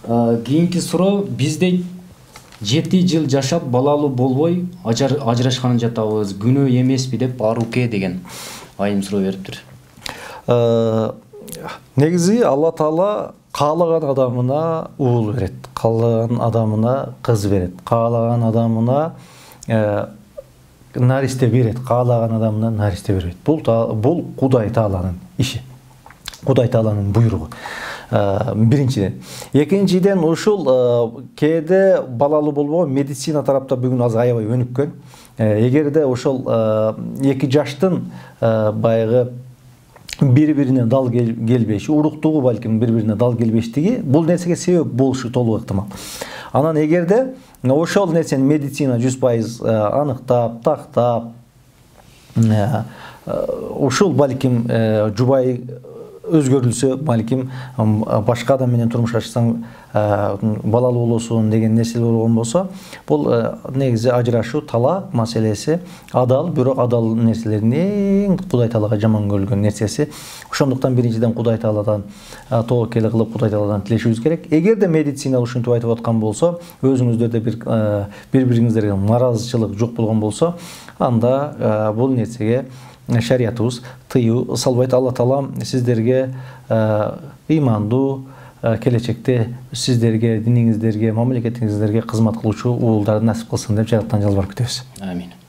Кийинки суроо бизде 7 жыл жашап балалуу болбой ажырашканын жатабыз. Күнөө эмеспи деп Аруке деген айым суроо бериптир. Негизи Алла Таала каалаган адамына уул берет, каалаган адамына кыз берет, каалаган адамына наристе берет, каалаган адамына наристе берет. Бул Кудай Тааланын иши. Кудай Тааланын буйругу. Биринчиден. Экинчиден ушул кээде балалуу болбогон медицина тарапта бүгүн аз аябай өнүккөн. Эгерде ошол 2 жаштын баягы бири-бирине дал келбеши, уруктугу балким бири-бирине дал келбештиги бул нерсеге себеп болушу толук ыктымал. Анан эгерде ошол нерсени медицина 100% аныктап, тактап, ушул балким жубай өзгөрүлсө, балким башка адам менен турмуш ачсаң балалуу болосуң деген нерселер болгон болсо, бул негизи ажырашуу, талак маселеси адал, бирок адал нерселердин эң Кудай Таалага жаман көрүлгөн нерсеси. Ошондуктан биринчиден Кудай Тааладан тобокел кылып Кудай Тааладан тилешибиз керек. Эгерде медицина ушинтип айтып аткан болсо, өзүңүздөрдө бири-бириңиздерге наразычылык жок болгон болсо, анда бул нерсеге шариятыбыз тыюу салбайт. Алла Таала сиздерге ыймандуу, келечекте сиздерге, диниңиздерге, мамлекетиңиздерге кызмат кылуучу уулдарды насип кылсын деп жараттан жалбарып күтөбүз. Амин.